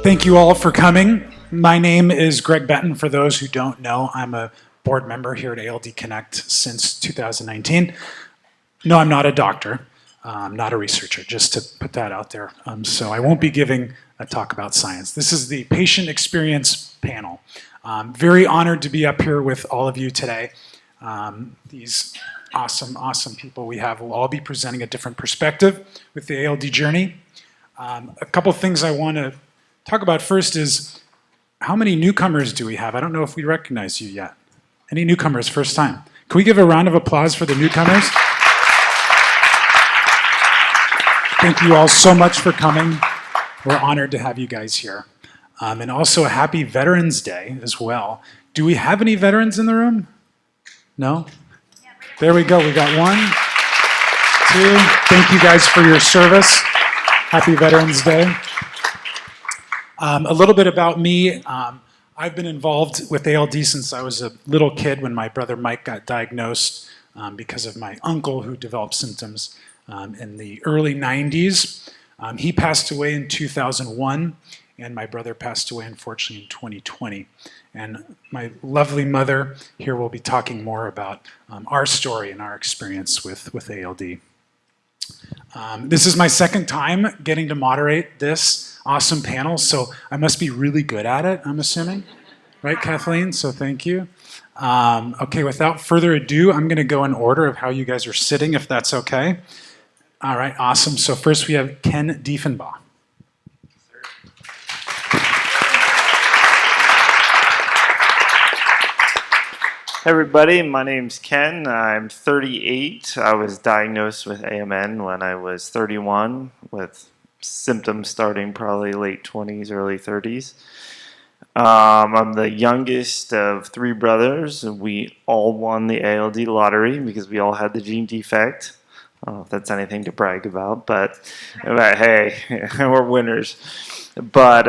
Thank you all for coming. My name is Greg Benton. For those who don't know, I'm a board member here at ALD Connect since 2019. No, I'm not a doctor. I'm not a researcher, just to put that out there. So I won't be giving a talk about science. This is the patient experience panel. Very honored to be up here with all of you today. These awesome people we have will all be presenting a different perspective with the ALD journey. A couple things I want to talk about first is how many newcomers do we have? I don't know if we recognize you yet. Any newcomers, first time? Can we give a round of applause for the newcomers? Thank you all so much for coming. We're honored to have you guys here. And also a happy Veterans Day as well. Do we have any veterans in the room? No? There we go. We got 1, 2. Thank you guys for your service. Happy Veterans Day. A little bit about me. I've been involved with ALD since I was a little kid when my brother Mike got diagnosed because of my uncle who developed symptoms in the early 90s. He passed away in 2001, and my brother passed away, unfortunately, in 2020. And my lovely mother here will be talking more about our story and our experience with ALD. This is my second time getting to moderate this awesome panel, so I must be really good at it, I'm assuming. Right, Kathleen? So thank you. Okay, without further ado, I'm going to go in order of how you guys are sitting, if that's okay. All right, awesome. So first we have Ken Diefenbaugh. Hey everybody, my name's Ken. I'm 38. I was diagnosed with AMN when I was 31, with symptoms starting probably late 20s, early 30s. I'm the youngest of 3 brothers. We all won the ALD lottery because we all had the gene defect. I don't know if that's anything to brag about, but hey, we're winners. But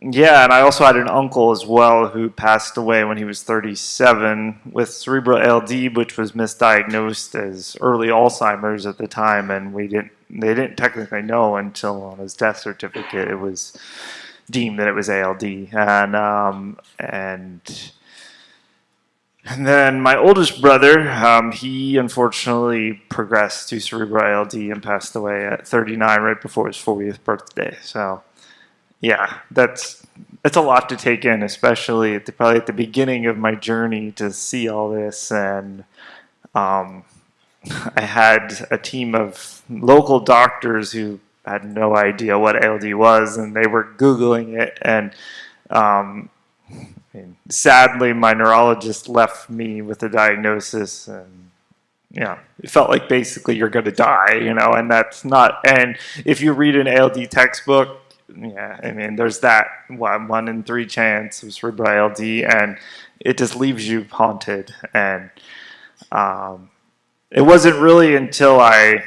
yeah, and I also had an uncle as well who passed away when he was 37 with cerebral ALD, which was misdiagnosed as early Alzheimer's at the time, and they didn't technically know until on his death certificate it was deemed that it was ALD. And then my oldest brother, he unfortunately progressed to cerebral ALD and passed away at 39 right before his 40th birthday. So yeah, it's a lot to take in, especially probably at the beginning of my journey to see all this. And I had a team of local doctors who had no idea what ALD was, and they were Googling it. And sadly, my neurologist left me with the diagnosis, and yeah, it felt like basically you're going to die, and that's not. And if you read an ALD textbook, yeah, I mean, there's that 1 in 3 chance of cerebral ALD, and it just leaves you haunted. And it wasn't really until I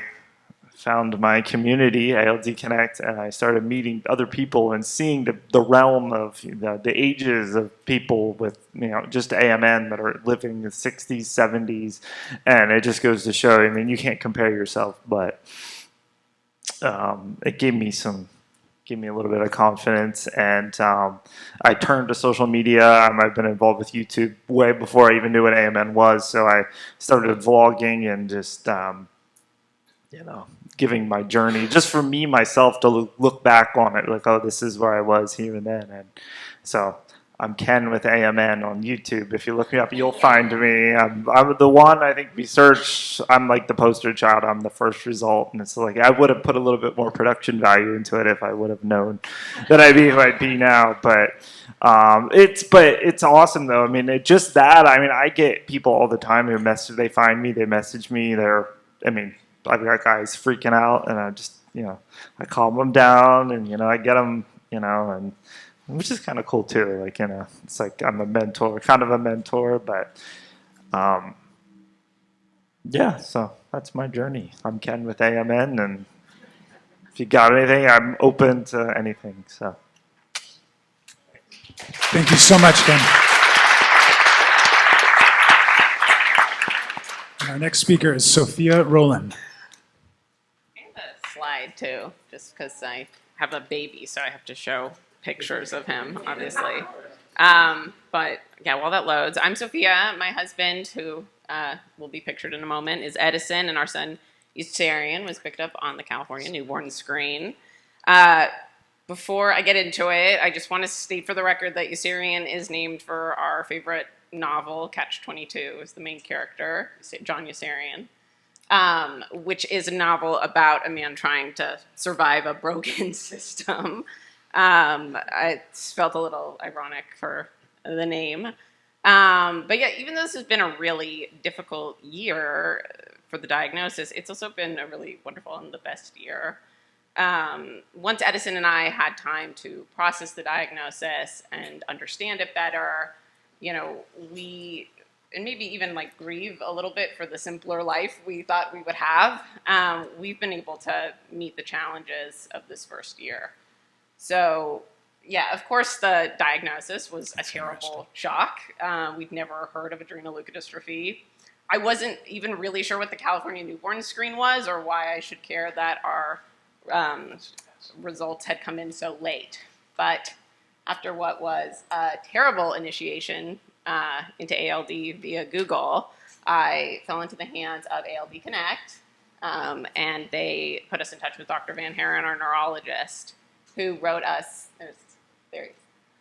found my community, ALD Connect, and I started meeting other people and seeing the realm of the ages of people with just AMN that are living in the 60s, 70s, and it just goes to show. I mean, you can't compare yourself, but it gave me a little bit of confidence, and I turned to social media. I've been involved with YouTube way before I even knew what AMN was, so I started vlogging and just giving my journey, just for me, myself, to look back on it, like, oh, this is where I was here and then. And so I'm Ken with AMN on YouTube. If you look me up, you'll find me. I'm the one, I think, we search. I'm like the poster child. I'm the first result. And it's like, I would have put a little bit more production value into it if I would have known that I'd be who I'd be now. But it's awesome, though. I mean, I get people all the time who they find me, they message me. I've got guys freaking out, and I just, I calm them down, and, I get them, and which is kind of cool too. Like, it's like I'm a mentor, kind of a mentor, but yeah, so that's my journey. I'm Ken with AMN, and if you got anything, I'm open to anything. So Thank you so much, Ken. And our next speaker is Sophia Rowland. I have a slide too, just because I have a baby, so I have to show pictures of him, obviously. But yeah, while that loads, I'm Sophia. My husband, who will be pictured in a moment, is Edison, and our son Eucerian was picked up on the California newborn screen. Before I get into it, I just want to state for the record that Eucerian is named for our favorite novel, Catch-22, is the main character, John Eucerian, which is a novel about a man trying to survive a broken system. It felt a little ironic for the name. But yeah, even though this has been a really difficult year for the diagnosis, it's also been a really wonderful and the best year. Once Edison and I had time to process the diagnosis and understand it better, and maybe even like grieve a little bit for the simpler life we thought we would have, we've been able to meet the challenges of this first year. So, yeah, of course, the diagnosis was a terrible shock. We'd never heard of adrenoleukodystrophy. I wasn't even really sure what the California newborn screen was or why I should care that our results had come in so late. But after what was a terrible initiation into ALD via Google, I fell into the hands of ALD Connect, and they put us in touch with Dr. Van Haren, our neurologist, who wrote us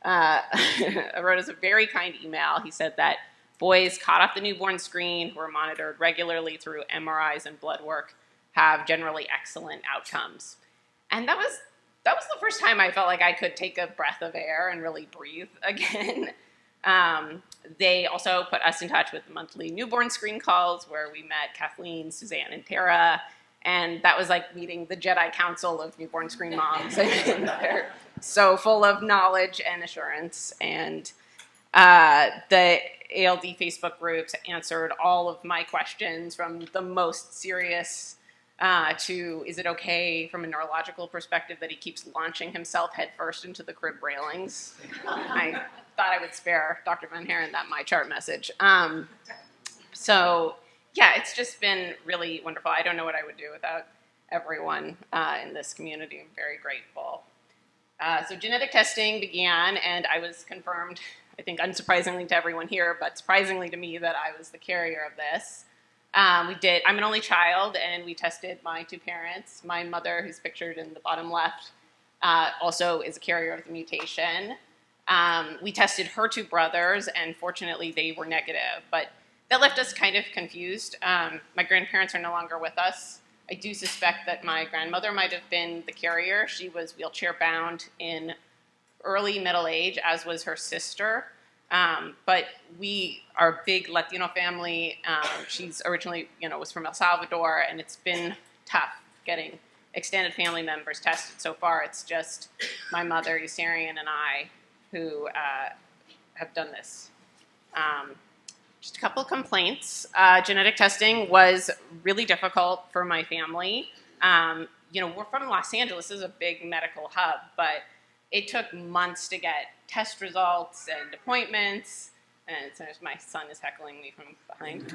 a very kind email. He said that boys caught off the newborn screen who are monitored regularly through MRIs and blood work have generally excellent outcomes. And that was the first time I felt like I could take a breath of air and really breathe again. They also put us in touch with monthly newborn screen calls where we met Kathleen, Suzanne, and Tara. And that was like meeting the Jedi Council of newborn screen moms. And they're so full of knowledge and assurance. And the ALD Facebook groups answered all of my questions, from the most serious to, is it okay from a neurological perspective that he keeps launching himself headfirst into the crib railings? I thought I would spare Dr. Van Haren that my chart message. So yeah, it's just been really wonderful. I don't know what I would do without everyone in this community. I'm very grateful. So genetic testing began, and I was confirmed, I think unsurprisingly to everyone here, but surprisingly to me, that I was the carrier of this. I'm an only child, and we tested my two parents. My mother, who's pictured in the bottom left, also is a carrier of the mutation. We tested her two brothers, and fortunately they were negative, but that left us kind of confused. My grandparents are no longer with us. I do suspect that my grandmother might have been the carrier. She was wheelchair-bound in early middle age, as was her sister. But we are a big Latino family. She's originally, was from El Salvador, and it's been tough getting extended family members tested. So far, it's just my mother, Eucerian, and I who have done this. Just a couple of complaints. Genetic testing was really difficult for my family. We're from Los Angeles. This is a big medical hub, but it took months to get test results and appointments. And so my son is heckling me from behind.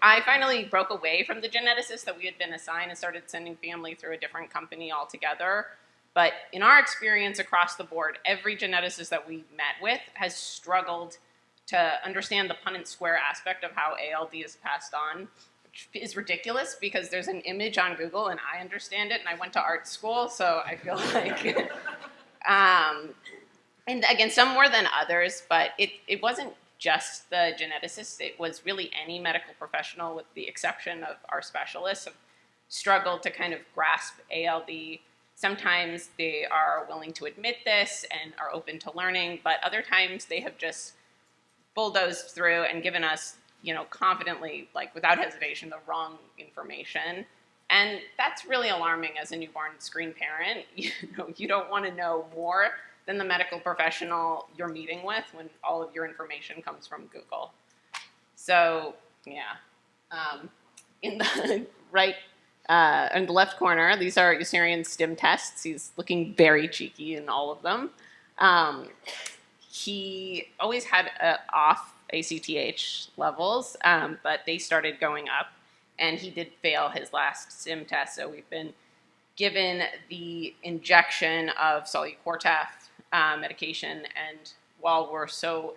I finally broke away from the geneticist that we had been assigned and started sending family through a different company altogether. But in our experience across the board, every geneticist that we met with has struggled to understand the Punnett square aspect of how ALD is passed on, which is ridiculous because there's an image on Google and I understand it, and I went to art school, so I feel like, and again, some more than others, but it wasn't just the geneticists, it was really any medical professional, with the exception of our specialists, have struggled to kind of grasp ALD. Sometimes they are willing to admit this and are open to learning, but other times they have just bulldozed through and given us, confidently, like without hesitation, the wrong information. And that's really alarming as a newborn screen parent. You don't want to know more than the medical professional you're meeting with when all of your information comes from Google. So, yeah. In the in the left corner, these are Eucerian's STIM tests. He's looking very cheeky in all of them. He always had off ACTH levels, but they started going up, and he did fail his last SIM test, so we've been given the injection of Solu-Cortef medication, and while we're so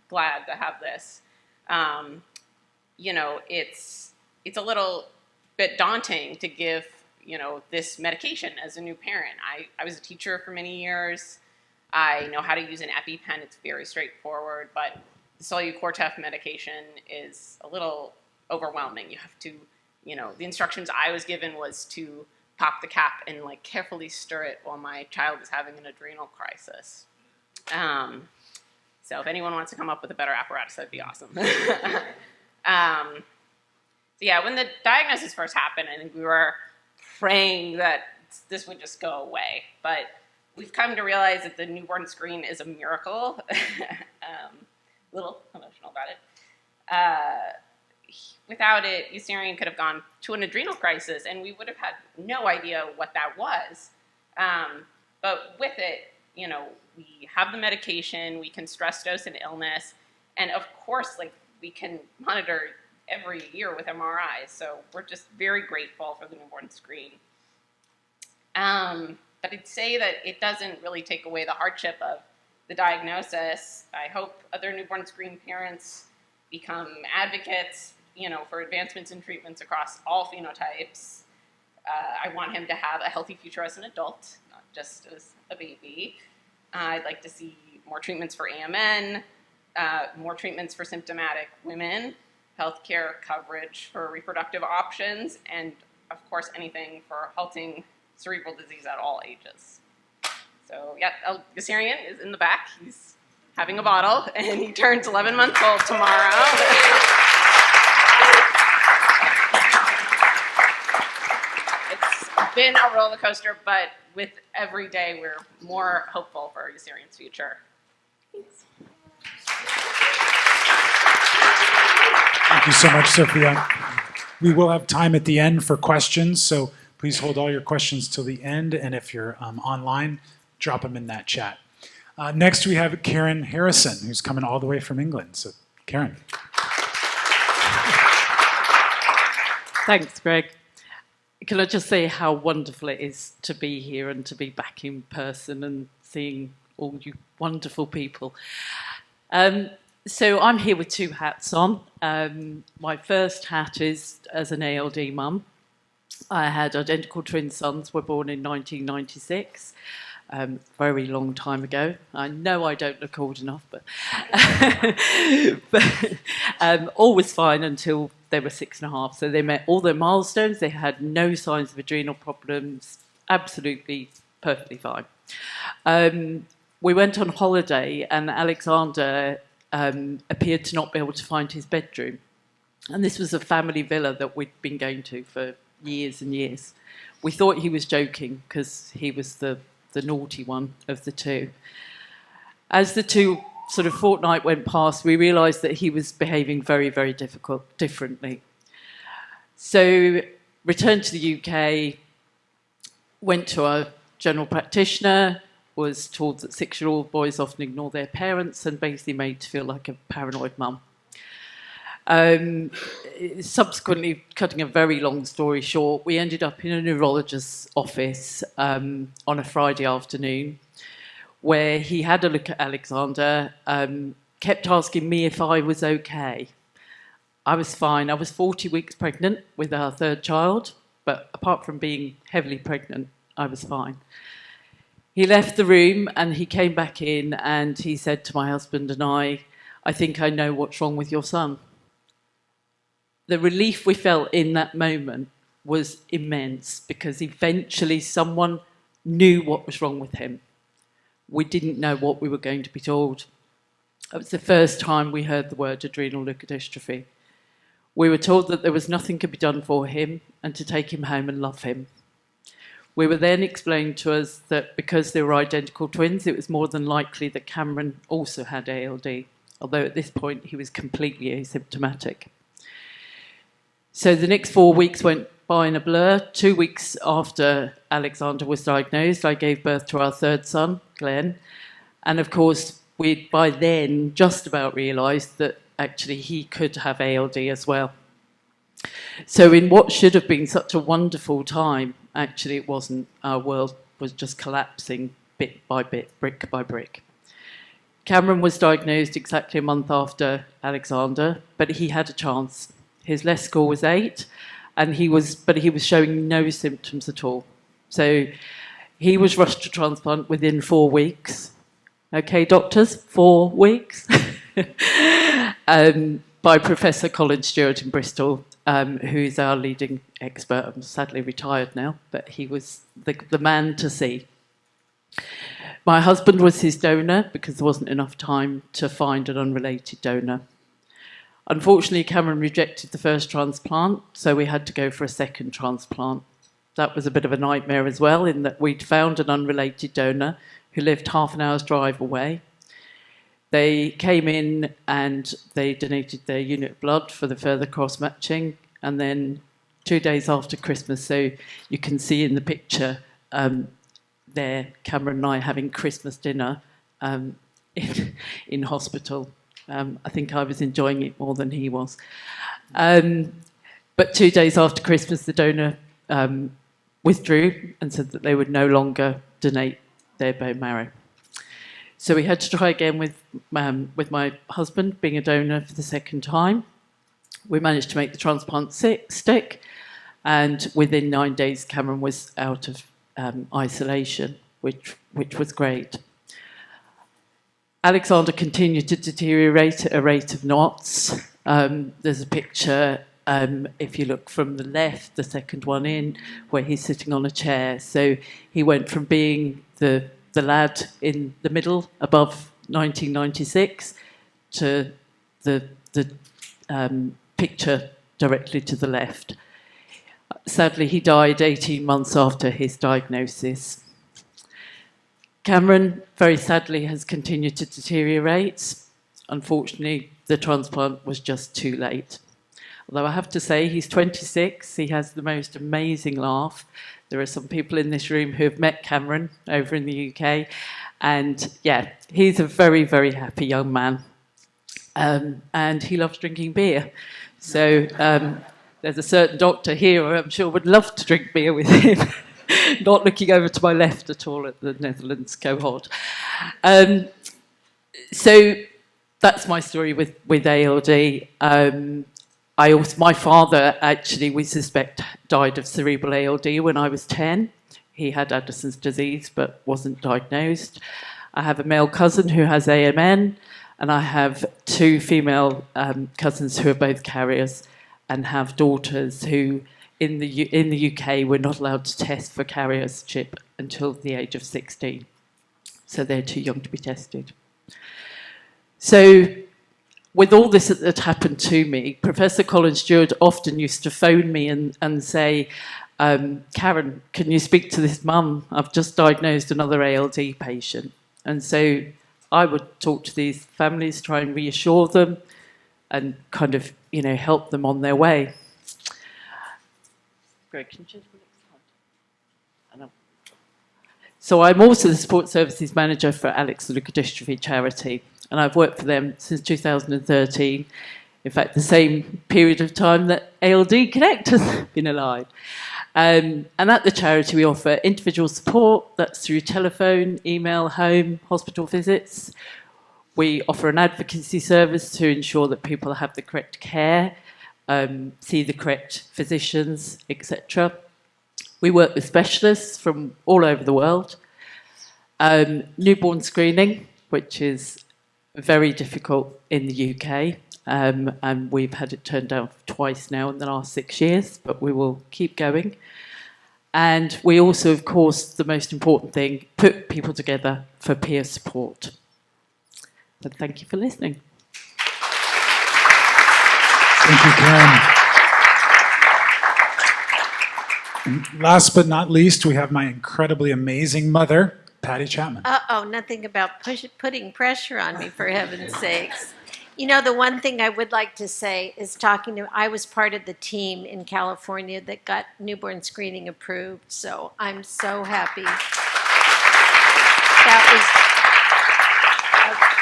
glad to have this, it's a little bit daunting to give this medication as a new parent. I was a teacher for many years. I know how to use an EpiPen. It's very straightforward, but the Solu-Cortef medication is a little overwhelming. You have to, the instructions I was given was to pop the cap and carefully stir it while my child is having an adrenal crisis. So if anyone wants to come up with a better apparatus, that'd be awesome. So yeah, when the diagnosis first happened, I think we were praying that this would just go away. But we've come to realize that the newborn screen is a miracle. A little emotional about it. Without it, Eucerian could have gone to an adrenal crisis, and we would have had no idea what that was. But with it, we have the medication, we can stress dose an illness, and of course, we can monitor every year with MRIs. So we're just very grateful for the newborn screen. But I'd say that it doesn't really take away the hardship of the diagnosis. I hope other newborn screen parents become advocates, for advancements in treatments across all phenotypes. I want him to have a healthy future as an adult, not just as a baby. I'd like to see more treatments for AMN, more treatments for symptomatic women, healthcare coverage for reproductive options, and of course anything for halting cerebral disease at all ages. So yeah, Eucerian is in the back. He's having a bottle, and he turns 11 months old tomorrow. It's been a roller coaster, but with every day, we're more hopeful for Eucerian's future. Thanks. Thank you so much, Sophia. We will have time at the end for questions, so please hold all your questions till the end, and if you're online, drop them in that chat. Next, we have Karen Harrison, who's coming all the way from England. So, Karen. Thanks, Greg. Can I just say how wonderful it is to be here and to be back in person and seeing all you wonderful people. So I'm here with two hats on. My first hat is as an ALD mum. I had identical twin sons, were born in 1996. Very long time ago. I know I don't look old enough, but, all was fine until they were 6.5. So they met all their milestones. They had no signs of adrenal problems. Absolutely, perfectly fine. We went on holiday, and Alexander appeared to not be able to find his bedroom. And this was a family villa that we'd been going to for years and years. We thought he was joking because he was the naughty one of the two. As the two sort of fortnight went past, we realised that he was behaving very, very differently. So returned to the UK, went to our general practitioner, was told that 6-year-old boys often ignore their parents, and basically made to feel like a paranoid mum. Subsequently, cutting a very long story short, we ended up in a neurologist's office on a Friday afternoon, where he had a look at Alexander, kept asking me if I was okay. I was fine. I was 40 weeks pregnant with our third child, but apart from being heavily pregnant, I was fine. He left the room and he came back in and he said to my husband and I think I know what's wrong with your son. The relief we felt in that moment was immense, because eventually someone knew what was wrong with him. We didn't know what we were going to be told. It was the first time we heard the word adrenal leukodystrophy. We were told that there was nothing could be done for him and to take him home and love him. We were then explained to us that because they were identical twins, it was more than likely that Cameron also had ALD, although at this point he was completely asymptomatic. So the next 4 weeks went by in a blur. 2 weeks after Alexander was diagnosed, I gave birth to our third son, Glenn. And of course, we'd by then just about realised that actually he could have ALD as well. So in what should have been such a wonderful time, Actually, it wasn't. Our world was just collapsing bit by bit, brick by brick. Cameron was diagnosed exactly a month after Alexander, but he had a chance. His LES score was 8, and he was showing no symptoms at all. So he was rushed to transplant within 4 weeks. Okay, doctors, 4 weeks. By Professor Colin Stewart in Bristol, who's our leading expert. I'm sadly retired now, but he was the man to see. My husband was his donor because there wasn't enough time to find an unrelated donor. Unfortunately, Cameron rejected the first transplant, so we had to go for a second transplant. That was a bit of a nightmare as well, in that we'd found an unrelated donor who lived half an hour's drive away. They came in and they donated their unit of blood for the further cross-matching, and then 2 days after Christmas, so you can see in the picture there, Cameron and I having Christmas dinner in hospital. I think I was enjoying it more than he was. But 2 days after Christmas, the donor withdrew and said that they would no longer donate their bone marrow. So we had to try again with my husband being a donor for the second time. We managed to make the transplant stick, and within 9 days, Cameron was out of isolation, which was great. Alexander continued to deteriorate at a rate of knots. There's a picture, if you look from the left, the second one in, where he's sitting on a chair. So he went from being the lad in the middle above 1996 to the picture directly to the left. Sadly, he died 18 months after his diagnosis. Cameron, very sadly, has continued to deteriorate. Unfortunately, the transplant was just too late. Although I have to say, he's 26, he has the most amazing laugh. There are some people in this room who have met Cameron over in the UK. And yeah, he's a very, very happy young man. And he loves drinking beer. So there's a certain doctor here who I'm sure would love to drink beer with him. Not looking over to my left at all at the Netherlands cohort. So that's my story with ALD. My father, actually, we suspect, died of cerebral ALD when I was 10. He had Addison's disease but wasn't diagnosed. I have a male cousin who has AMN, and I have 2 female cousins who are both carriers and have daughters who, in the UK, were not allowed to test for carriership until the age of 16. So they're too young to be tested. So with all this that happened to me, Professor Colin Stewart often used to phone me and say, Karen, can you speak to this mum? I've just diagnosed another ALD patient. And so I would talk to these families, try and reassure them and kind of, help them on their way. Greg, can you change the next slide? I know. So I'm also the Support Services Manager for Alex Leukodystrophy Charity, and I've worked for them since 2013. In fact, the same period of time that ALD Connect has been alive. And at the charity, we offer individual support. That's through telephone, email, home, hospital visits. We offer an advocacy service to ensure that people have the correct care, see the correct physicians, etc. We work with specialists from all over the world. Newborn screening, which is very difficult in the UK, and we've had it turned down twice now in the last 6 years, but we will keep going. And we also, of course, the most important thing, put people together for peer support. So thank you for listening. Thank you, Karen. And last but not least, we have my incredibly amazing mother, Patty Chapman. Uh-oh, nothing about putting pressure on me, for heaven's sakes. The one thing I would like to say is I was part of the team in California that got newborn screening approved, so I'm so happy. That was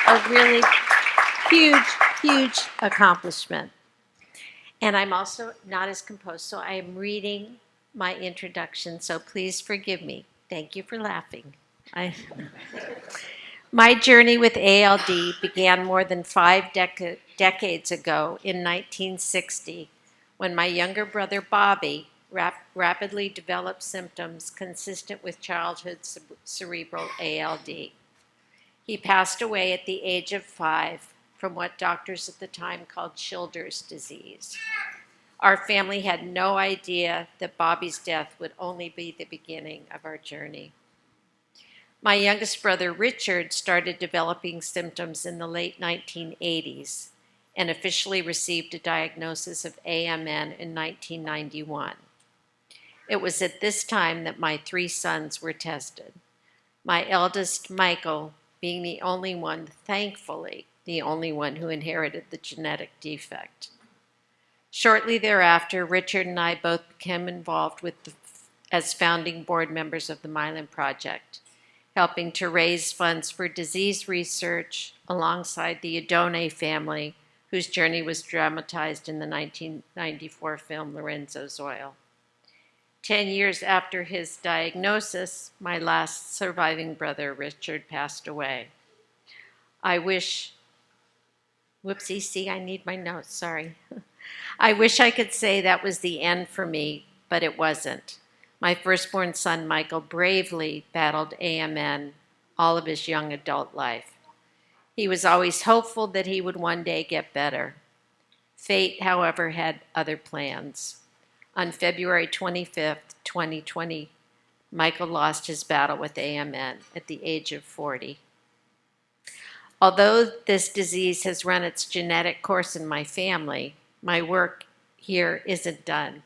a really huge accomplishment. And I'm also not as composed, so I am reading my introduction, so please forgive me. Thank you for laughing. My journey with ALD began more than 5 decades ago in 1960 when my younger brother Bobby rapidly developed symptoms consistent with childhood cerebral ALD. He passed away at the age of 5 from what doctors at the time called Childers disease. Our family had no idea that Bobby's death would only be the beginning of our journey. My youngest brother Richard started developing symptoms in the late 1980s and officially received a diagnosis of AMN in 1991. It was at this time that my 3 sons were tested. My eldest, Michael, being the only one, thankfully, the only one who inherited the genetic defect. Shortly thereafter, Richard and I both became involved as founding board members of the Myelin Project, helping to raise funds for disease research alongside the Adone family, whose journey was dramatized in the 1994 film Lorenzo's Oil. 10 years after his diagnosis, my last surviving brother, Richard, passed away. I wish I need my notes, sorry. I wish I could say that was the end for me, but it wasn't. My firstborn son, Michael, bravely battled AMN all of his young adult life. He was always hopeful that he would one day get better. Fate, however, had other plans. On February 25th, 2020, Michael lost his battle with AMN at the age of 40. Although this disease has run its genetic course in my family, my work here isn't done.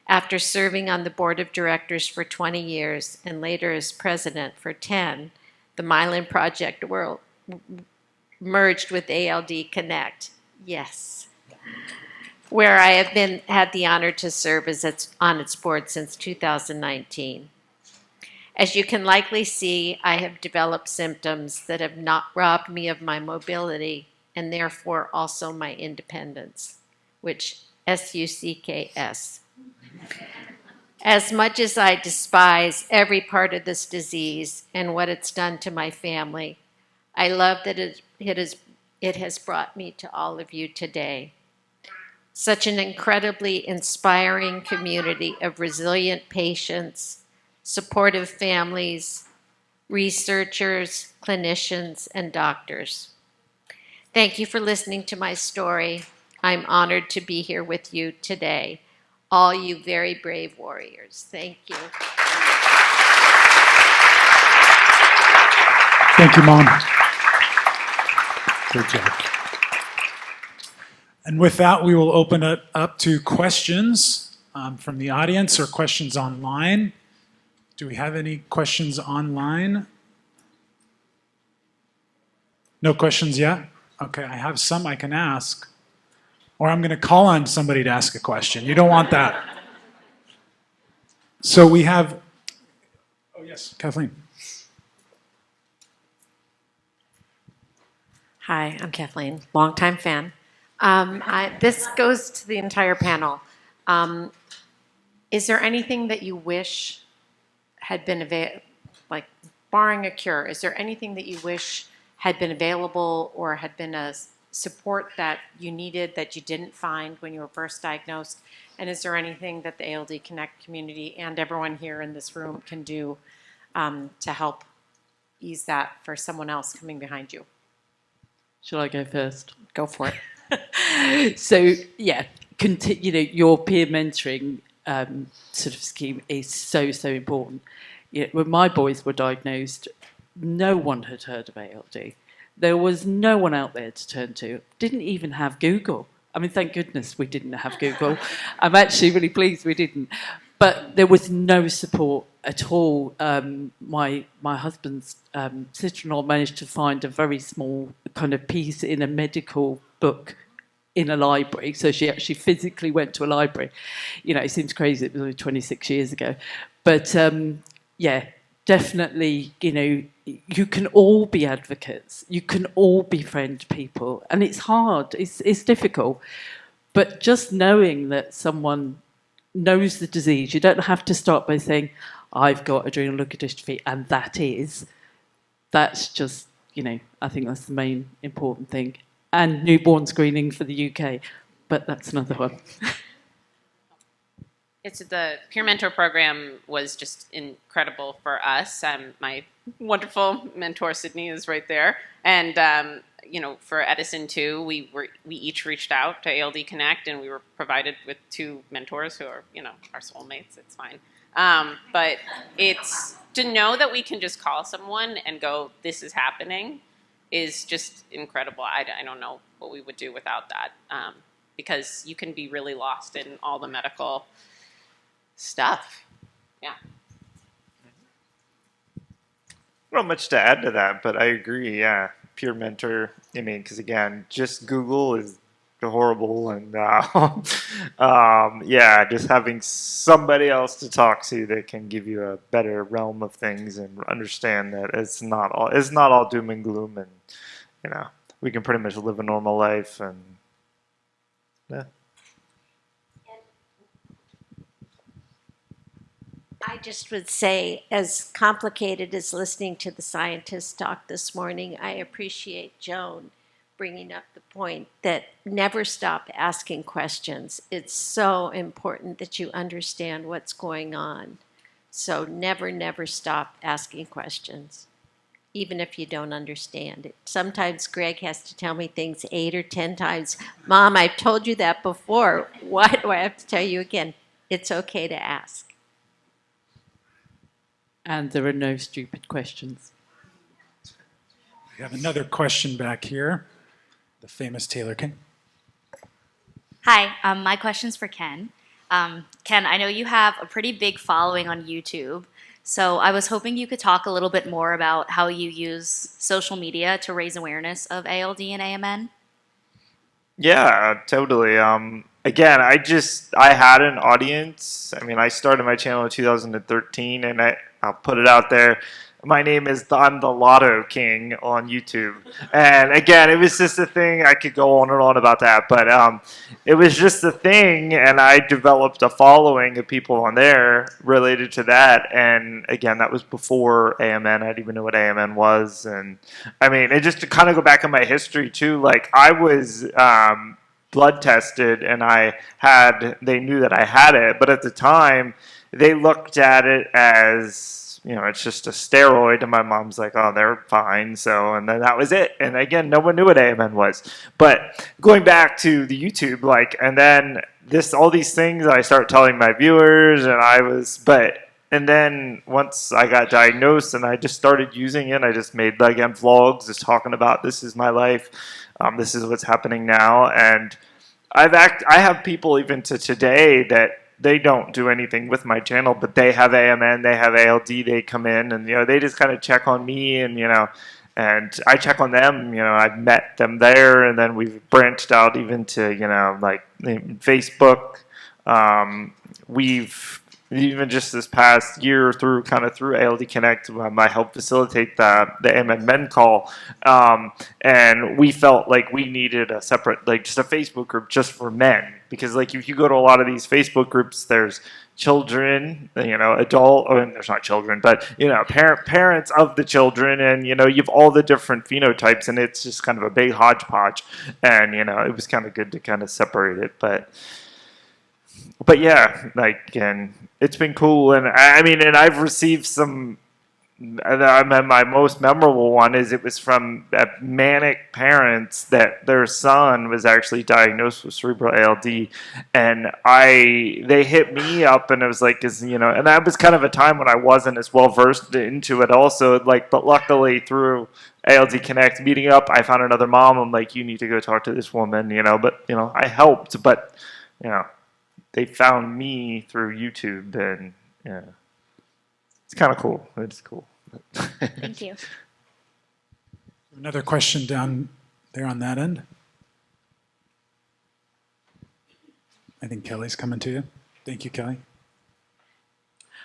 After serving on the board of directors for 20 years and later as president for 10, the Myelin Project merged with ALD Connect. Yes. Where I have had the honor to serve on its board since 2019. As you can likely see, I have developed symptoms that have not robbed me of my mobility and therefore also my independence, which SUCKS. As much as I despise every part of this disease and what it's done to my family, I love that it has brought me to all of you today. Such an incredibly inspiring community of resilient patients, supportive families, researchers, clinicians, and doctors. Thank you for listening to my story. I'm honored to be here with you today, all you very brave warriors. Thank you. Thank you, Mom. Great job. And with that, we will open it up to questions from the audience or questions online. Do we have any questions online? No questions yet? Okay, I have some I can ask. Or I'm going to call on somebody to ask a question. You don't want that. So we have, oh yes, Kathleen. Hi, I'm Kathleen, longtime fan. This goes to the entire panel. Is there anything that you wish had been available, like barring a cure, is there anything that you wish had been available or had been a support that you needed that you didn't find when you were first diagnosed? And is there anything that the ALD Connect community and everyone here in this room can do to help ease that for someone else coming behind you? Shall I go first? Go for it. So, yeah, your peer mentoring sort of scheme is so, so important. When my boys were diagnosed, no one had heard of ALD. There was no one out there to turn to. Didn't even have Google. I mean, thank goodness we didn't have Google. I'm actually really pleased we didn't. But there was no support at all. My husband's sister-in-law managed to find a very small kind of piece in a medical book in a library. So she actually physically went to a library. It seems crazy. It was only 26 years ago. But, yeah, definitely, you can all be advocates. You can all befriend people. And it's hard. It's difficult. But just knowing that someone knows the disease. You don't have to start by saying, I've got adrenal leukodystrophy, and that's just, I think that's the main important thing. And newborn screening for the UK, but that's another one. It's the peer mentor program was just incredible for us. My wonderful mentor Sydney is right there, and for Edison too, we each reached out to ALD Connect, and we were provided with 2 mentors who are our soulmates. It's fine, but it's to know that we can just call someone and go, "This is happening," is just incredible. I don't know what we would do without that, because you can be really lost in all the medical stuff. Yeah. Not much to add to that, but I agree. Yeah, peer mentor. I mean, because again, just Google is horrible, and yeah, just having somebody else to talk to that can give you a better realm of things and understand that it's not all doom and gloom, and we can pretty much live a normal life, and yeah. I just would say, as complicated as listening to the scientists talk this morning, I appreciate Joan bringing up the point that never stop asking questions. It's so important that you understand what's going on. So never stop asking questions, even if you don't understand it. Sometimes Greg has to tell me things 8 or 10 times. Mom, I've told you that before. Why do I have to tell you again? It's okay to ask. And there are no stupid questions. We have another question back here. The famous Taylor King. Hi, my question's for Ken. Ken, I know you have a pretty big following on YouTube, so I was hoping you could talk a little bit more about how you use social media to raise awareness of ALD and AMN. Yeah, totally. Again, I had an audience. I mean, I started my channel in 2013, and I'll put it out there. My name is I'm the Lotto King on YouTube, and again, it was just a thing. I could go on and on about that, but it was just a thing, and I developed a following of people on there related to that. And again, that was before AMN. I didn't even know what AMN was, and I mean, it just to kind of go back in my history too. Like I was blood tested, and they knew that I had it, but at the time, they looked at it as it's just a steroid, and my mom's like, oh, they're fine. So, and then that was it. And again, no one knew what AMN was. But going back to the YouTube, and then all these things I start telling my viewers, and then once I got diagnosed and I just started using it, I just made vlogs, just talking about this is my life, this is what's happening now, and I have people even to today that they don't do anything with my channel, but they have AMN, they have ALD, they come in and, they just kind of check on me and, and I check on them, I've met them there, and then we've branched out even to, Facebook. We've even just this past year through ALD Connect, I helped facilitate the AMN Men call, and we felt like we needed a separate, just a Facebook group just for men, because if you go to a lot of these Facebook groups, there's children, adult, there's not children, but parents of the children, and you have all the different phenotypes, and it's just kind of a big hodgepodge, and it was kind of good to kind of separate it, but yeah, and it's been cool, and I mean, and I've received some. My most memorable one is it was from manic parents that their son was actually diagnosed with cerebral ALD, and they hit me up, and it was and that was kind of a time when I wasn't as well versed into it also, but luckily through ALD Connect meeting up, I found another mom. I'm like, you need to go talk to this woman, but I helped, but they found me through YouTube, and it's kind of cool. It's cool. Thank you. Another question down there on that end. I think Kelly's coming to you. Thank you, Kelly.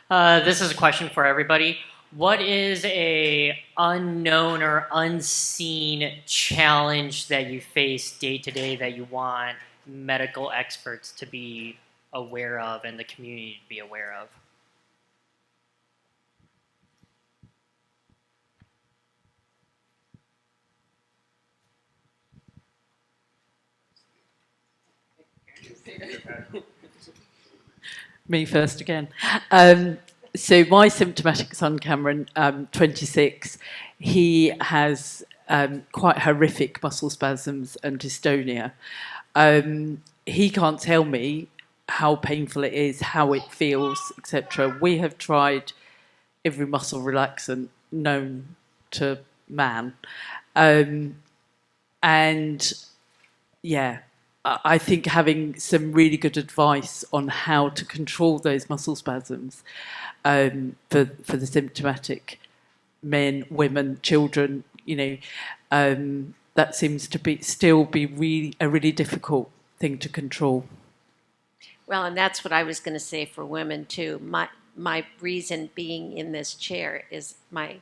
This is a question for everybody. What is a unknown or unseen challenge that you face day to day that you want medical experts to be aware of and the community to be aware of? Me first again. So my symptomatic son, Cameron, 26, he has quite horrific muscle spasms and dystonia. He can't tell me how painful it is, how it feels, etc. We have tried every muscle relaxant known to man. And yeah, I think having some really good advice on how to control those muscle spasms for the symptomatic men, women, children, that seems to be still be really difficult thing to control. Well, and that's what I was going to say for women too. My reason being in this chair is my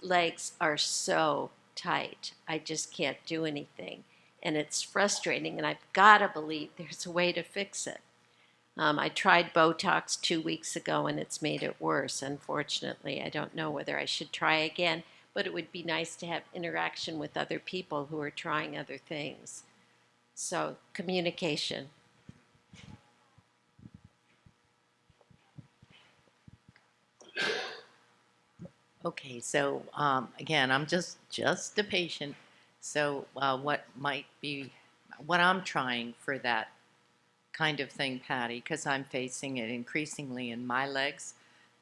legs are so tight. I just can't do anything. And it's frustrating, and I've got to believe there's a way to fix it. I tried Botox 2 weeks ago, and it's made it worse, unfortunately. I don't know whether I should try again, but it would be nice to have interaction with other people who are trying other things. So, communication. Okay, so again, I'm just a patient. So what I'm trying for that kind of thing, Patty, because I'm facing it increasingly in my legs,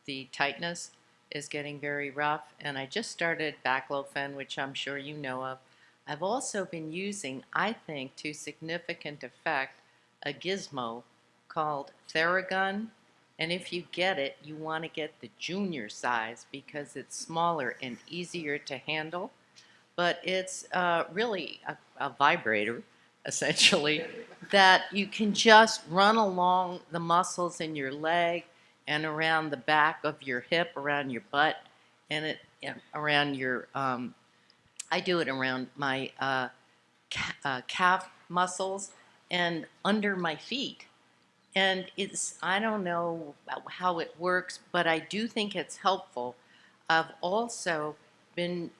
the tightness is getting very rough, and I just started baclofen, which I'm sure you know of. I've also been using, I think, to significant effect, a gizmo called Theragun. And if you get it, you want to get the junior size because it's smaller and easier to handle. But it's really a vibrator, essentially, that you can just run along the muscles in your leg and around the back of your hip, around your butt, and around your. I do it around my calf muscles and under my feet. And I don't know how it works, but I do think it's helpful. I've also been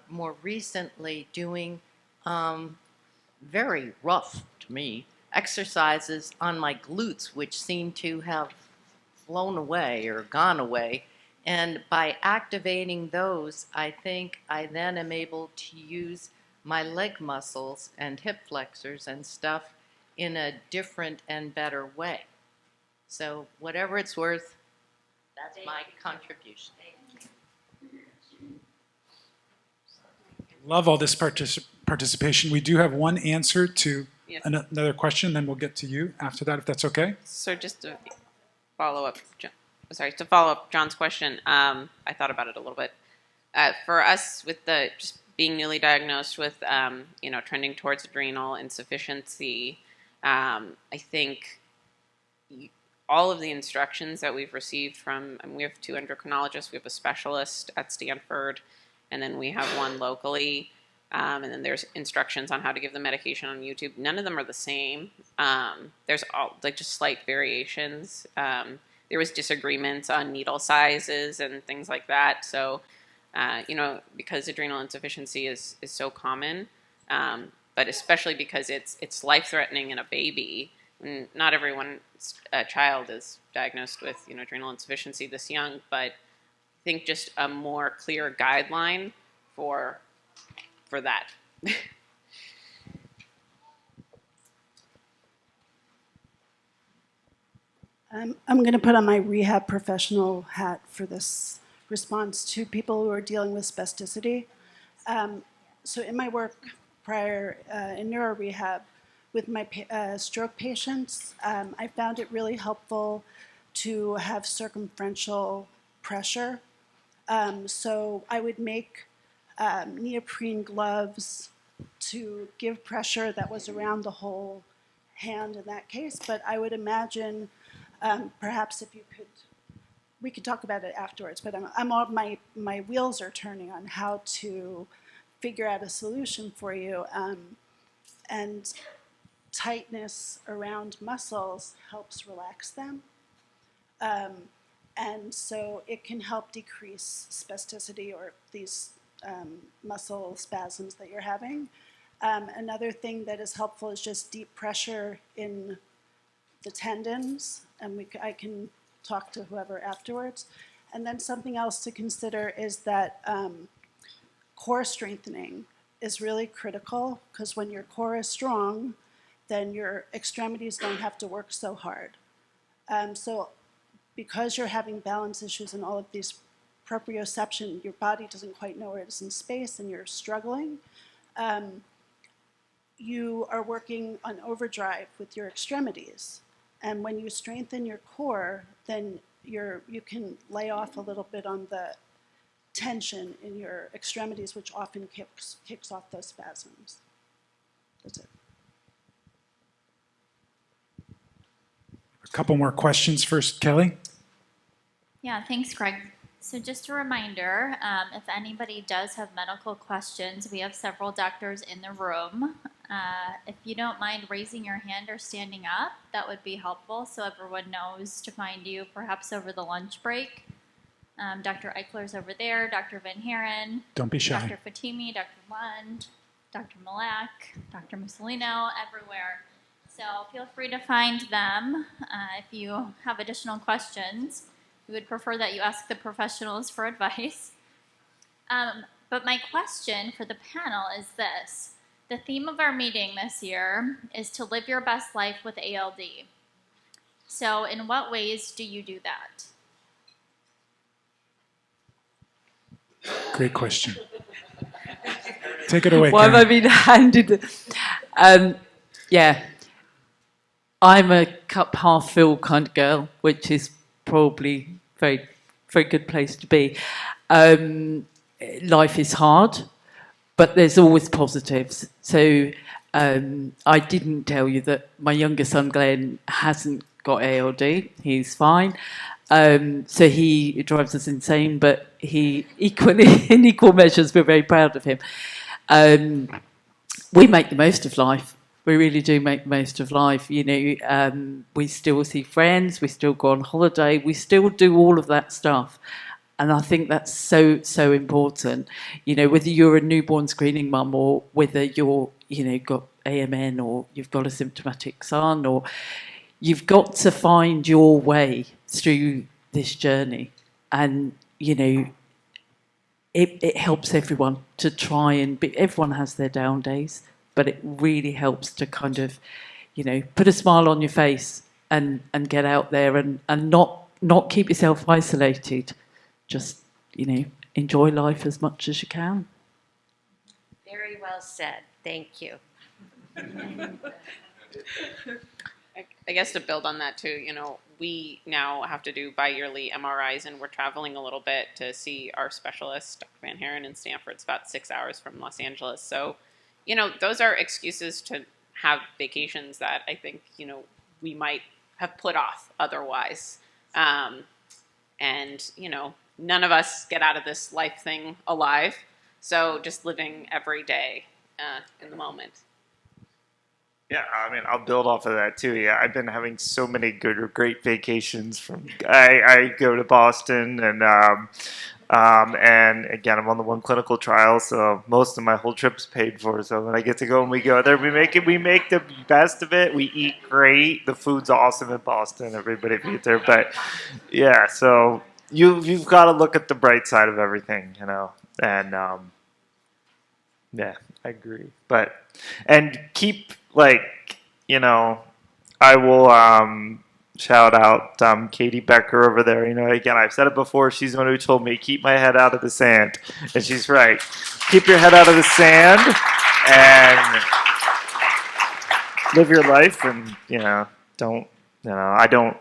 more recently doing very rough, to me, exercises on my glutes, which seem to have flown away or gone away. And by activating those, I think I then am able to use my leg muscles and hip flexors and stuff in a different and better way. So whatever it's worth, that's my contribution. Love all this participation. We do have one answer to Yes. another question, then we'll get to you after that, if that's okay. So just to follow up, to follow up John's question, I thought about it a little bit. For us, with the just being newly diagnosed with, trending towards adrenal insufficiency, I think all of the instructions that we've received from, we have 2 endocrinologists, we have a specialist at Stanford, and then we have one locally. And then there's instructions on how to give the medication on YouTube. None of them are the same. There's just slight variations. There was disagreements on needle sizes and things like that. So, because adrenal insufficiency is so common, but especially because it's life-threatening in a baby. Not everyone's child is diagnosed with adrenal insufficiency this young, but I think just a more clear guideline for that. I'm going to put on my rehab professional hat for this response to people who are dealing with spasticity. So in my work prior in neuro rehab with my stroke patients, I found it really helpful to have circumferential pressure. So I would make neoprene gloves to give pressure that was around the whole hand in that case, but I would imagine perhaps if you could, we could talk about it afterwards, but my wheels are turning on how to figure out a solution for you. And tightness around muscles helps relax them. And so it can help decrease spasticity or these muscle spasms that you're having. Another thing that is helpful is just deep pressure in the tendons, and I can talk to whoever afterwards. And then something else to consider is that core strengthening is really critical, because when your core is strong, then your extremities don't have to work so hard. So because you're having balance issues and all of these proprioception, your body doesn't quite know where it is in space and you're struggling, you are working on overdrive with your extremities. And when you strengthen your core, then you can lay off a little bit on the tension in your extremities, which often kicks off those spasms. That's it. A couple more questions first, Kelly. Yeah, thanks, Greg. So just a reminder, if anybody does have medical questions, we have several doctors in the room. If you don't mind raising your hand or standing up, that would be helpful so everyone knows to find you perhaps over the lunch break. Dr. Eichler's over there, Dr. Van Haren. Don't be shy. Dr. Fatimi, Dr. Lund, Dr. Malak, Dr. Mussolino, everywhere. So feel free to find them if you have additional questions. We would prefer that you ask the professionals for advice. But my question for the panel is this. The theme of our meeting this year is to live your best life with ALD. So in what ways do you do that? Great question. Take it away, Why have Karen. I been handed? Yeah, I'm a cup half full kind of girl, which is probably very, very good place to be. Life is hard, but there's always positives. So I didn't tell you that my younger son Glenn hasn't got ALD. He's fine. So he drives us insane, but he equally, in equal measures, we're very proud of him. We make the most of life. We really do make the most of life. You know, we still see friends, we still go on holiday, we still do all of that stuff. And I think that's so, so important. You know, whether you're a newborn screening mum or whether you're, you know, got AMN or you've got a symptomatic son, or you've got to find your way through this journey. And, you know, it helps everyone to try and be, everyone has their down days, but it really helps to kind of, you know, put a smile on your face and get out there and not keep yourself isolated. Just, you know, enjoy life as much as you can. Very well said. Thank you. I guess to build on that too, you know, we now have to do bi-yearly MRIs, and we're traveling a little bit to see our specialist, Dr. Van Haren in Stanford. It's about 6 hours from Los Angeles. So, you know, those are excuses to have vacations that I think, you know, we might have put off otherwise. And, you know, none of us get out of this life thing alive. So just living every day in the moment. Yeah, I mean, I'll build off of that too. Yeah, I've been having so many good or great vacations. I go to Boston, and again, I'm on the one clinical trial, so most of my whole trip's paid for. So when I get to go and we go there, we make the best of it. We eat great. The food's awesome in Boston. Everybody eats there, but yeah. So you've got to look at the bright side of everything, you know, and yeah, I agree. And keep, like, you know, I will shout out Katie Becker over there. You know, again, I've said it before. She's the one who told me, keep my head out of the sand. And she's right. Keep your head out of the sand and live your life, and, you know, don't. You know, I don't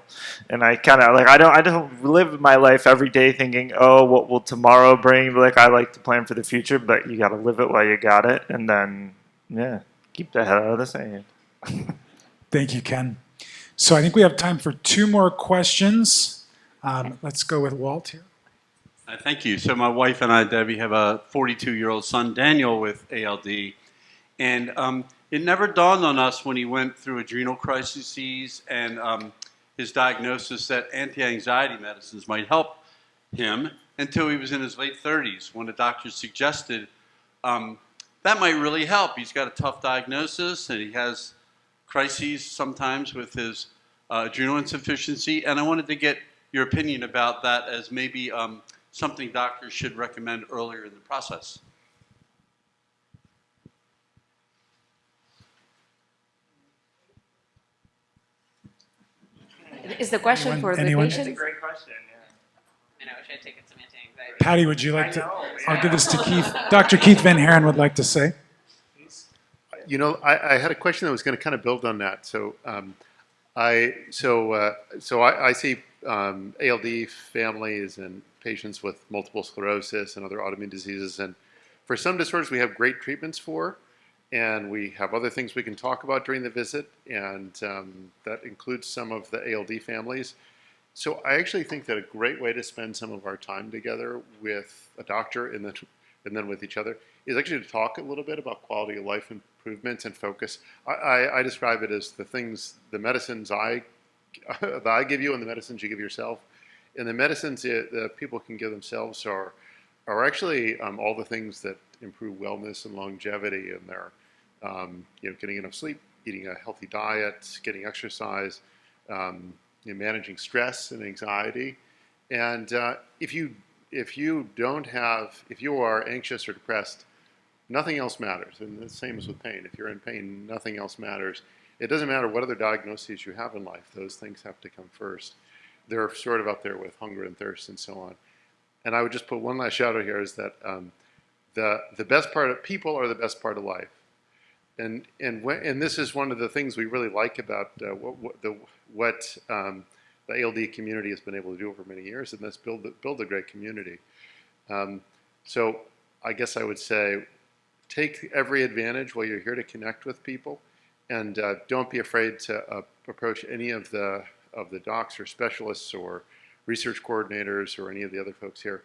live my life every day thinking, oh, what will tomorrow bring? Like, I like to plan for the future, but you got to live it while you got it, and then, yeah, keep the head out of the sand. Thank you, Ken. So I think we have time for 2 more questions. Let's go with Walt here. Thank you. So my wife and I, Debbie, have a 42-year-old son, Daniel, with ALD. And it never dawned on us when he went through adrenal crises and his diagnosis that anti-anxiety medicines might help him until he was in his late 30s when the doctor suggested that might really help. He's got a tough diagnosis and he has crises sometimes with his adrenal insufficiency, and I wanted to get your opinion about that as maybe something doctors should recommend earlier in the process. Is the question Anyone- for the anyone? That's a patients? great question. Yeah. I know. Should I take it some anti-anxiety? Patty, would you like to? I know, I'll yeah. give this to Keith. Dr. Keith Van Haren would like to say. You know, I had a question that was going to kind of build on that. So, I see ALD families and patients with multiple sclerosis and other autoimmune diseases, and for some disorders we have great treatments for, and we have other things we can talk about during the visit, and that includes some of the ALD families. So I actually think that a great way to spend some of our time together with a doctor and then with each other is actually to talk a little bit about quality of life improvements and focus. I describe it as the medicines that I give you and the medicines you give yourself. And the medicines that people can give themselves are actually all the things that improve wellness and longevity, and they're getting enough sleep, eating a healthy diet, getting exercise, managing stress and anxiety. And if you are anxious or depressed, nothing else matters. And the same as with pain. If you're in pain, nothing else matters. It doesn't matter what other diagnoses you have in life. Those things have to come first. They're sort of up there with hunger and thirst and so on. And I would just put one last shout out here is that the best part of people are the best part of life. And this is one of the things we really like about what the ALD community has been able to do over many years, and that's build a great community. So I guess I would say take every advantage while you're here to connect with people, and don't be afraid to approach any of the docs or specialists or research coordinators or any of the other folks here.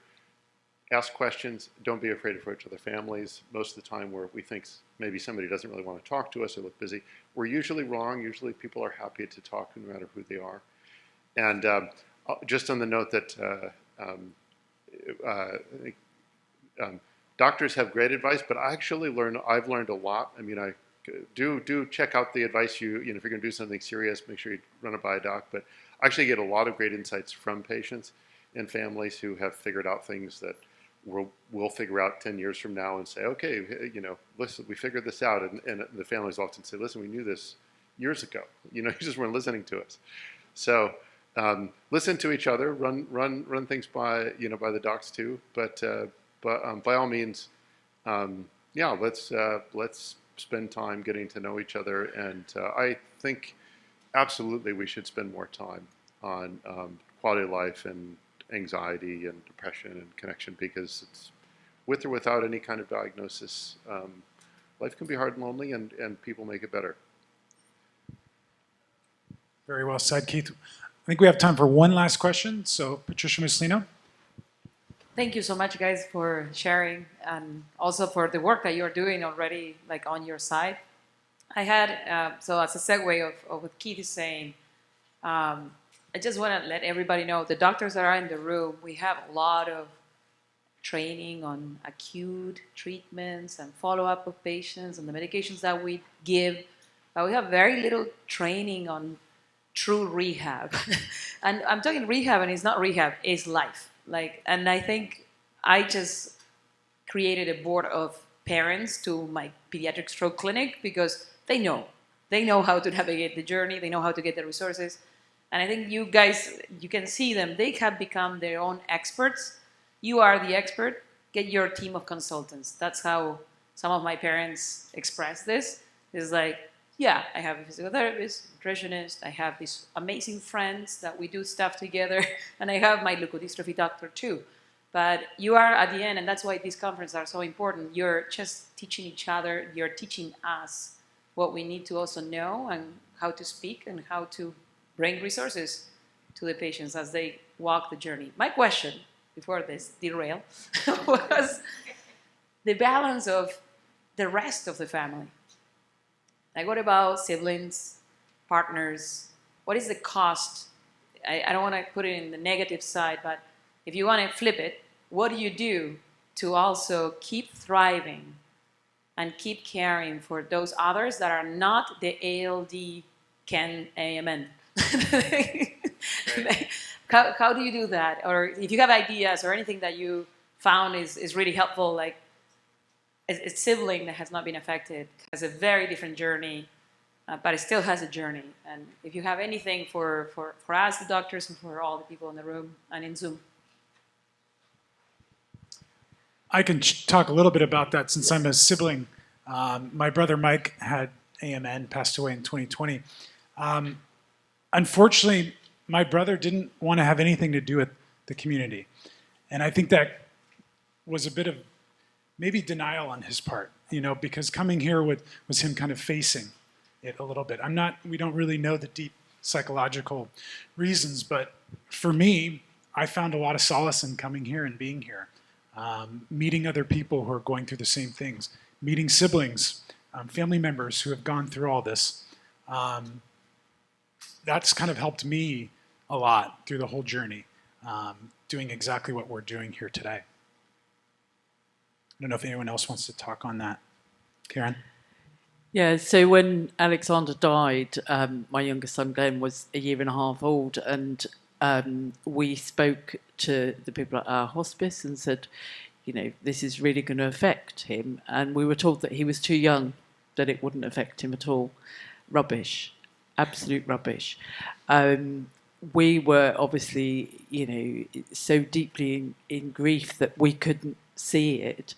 Ask questions. Don't be afraid to approach other families. Most of the time where we think maybe somebody doesn't really want to talk to us or look busy, we're usually wrong. Usually people are happy to talk no matter who they are. And just on the note that doctors have great advice, but I've learned a lot. I mean, I do check out the advice if you're going to do something serious, make sure you run it by a doc. But I actually get a lot of great insights from patients and families who have figured out things that we'll figure out 10 years from now and say, okay, listen, we figured this out. And the families often say, listen, we knew this years ago. You just weren't listening to us. So listen to each other, run things by the docs too. But by all means, let's spend time getting to know each other. And I think absolutely we should spend more time on quality of life and anxiety and depression and connection, because it's with or without any kind of diagnosis, life can be hard and lonely, and people make it better. Very well said, Keith. I think we have time for one last question. So, Patricia Mussolino. Thank you so much, guys, for sharing, and also for the work that you're doing already, like on your side. I had, so as a segue of what Keith is saying, I just want to let everybody know, the doctors that are in the room, we have a lot of training on acute treatments and follow-up of patients and the medications that we give, but we have very little training on true rehab. And I'm talking rehab, and it's not rehab, it's life. And I think I just created a board of parents to my pediatric stroke clinic because they know how to navigate the journey, they know how to get the resources. And I think you guys, you can see them, they have become their own experts. You are the expert, get your team of consultants. That's how some of my parents express this. It's like, yeah, I have a physical therapist, nutritionist, I have these amazing friends that we do stuff together, and I have my leukodystrophy doctor too. But you are at the end, and that's why these conferences are so important. You're just teaching each other, you're teaching us what we need to also know and how to speak and how to bring resources to the patients as they walk the journey. My question, before this derail, was the balance of the rest of the family. Like, what about siblings, partners? What is the cost? I don't want to put it in the negative side, but if you want to flip it, what do you do to also keep thriving and keep caring for those others that are not the ALD Ken AMN? How do you do that? Or if you have ideas or anything that you found is really helpful, like a sibling that has not been affected has a very different journey, but it still has a journey. And if you have anything for us, the doctors, and for all the people in the room and in Zoom. I can talk a little bit about that since I'm a sibling. My brother Mike had AMN, passed away in 2020. Unfortunately, my brother didn't want to have anything to do with the community. And I think that was a bit of maybe denial on his part, because coming here was him kind of facing it a little bit. We don't really know the deep psychological reasons, but for me, I found a lot of solace in coming here and being here. Meeting other people who are going through the same things, meeting siblings, family members who have gone through all this. That's kind of helped me a lot through the whole journey, doing exactly what we're doing here today. I don't know if anyone else wants to talk on that. Karen? Yeah, so when Alexander died, my youngest son Glenn was a year and a half old, and we spoke to the people at our hospice and said, this is really going to affect him. And we were told that he was too young, that it wouldn't affect him at all. Rubbish. Absolute rubbish. We were obviously, so deeply in grief that we couldn't see it.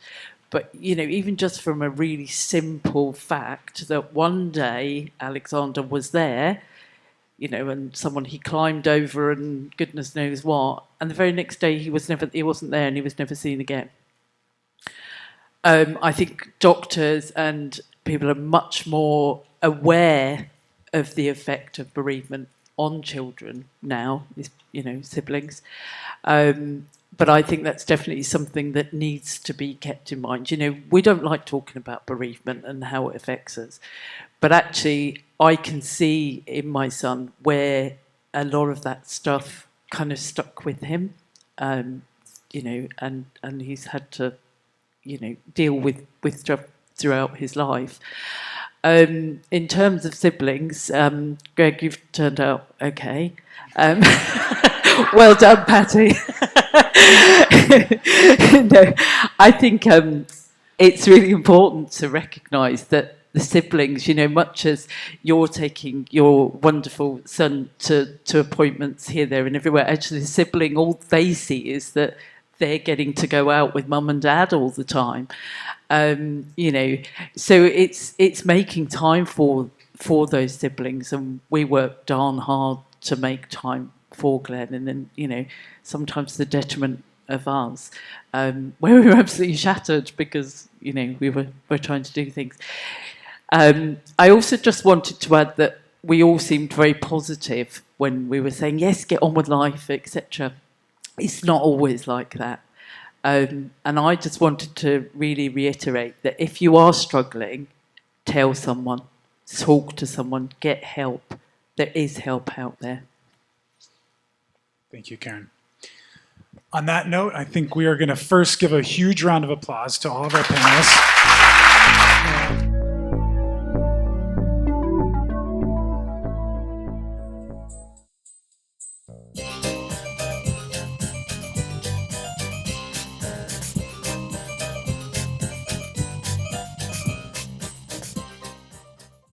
But, even just from a really simple fact that one day Alexander was there, and he climbed over and goodness knows what, and the very next day he wasn't there and he was never seen again. I think doctors and people are much more aware of the effect of bereavement on children now, siblings. But I think that's definitely something that needs to be kept in mind. We don't like talking about bereavement and how it affects us. But actually, I can see in my son where a lot of that stuff kind of stuck with him, and he's had to, deal with stuff throughout his life. In terms of siblings, Greg, you've turned out okay. Well done, Patty. No, I think it's really important to recognise that the siblings, much as you're taking your wonderful son to appointments here, there and everywhere, actually the sibling, all they see is that they're getting to go out with mum and dad all the time. So it's making time for those siblings, and we work darn hard to make time for Glenn, and then sometimes the detriment of us, where we were absolutely shattered because we were trying to do things. I also just wanted to add that we all seemed very positive when we were saying yes, get on with life, etc. It's not always like that. And I just wanted to really reiterate that if you are struggling, tell someone, talk to someone, get help. There is help out there. Thank you, Karen. On that note, I think we are going to first give a huge round of applause to all of our panelists.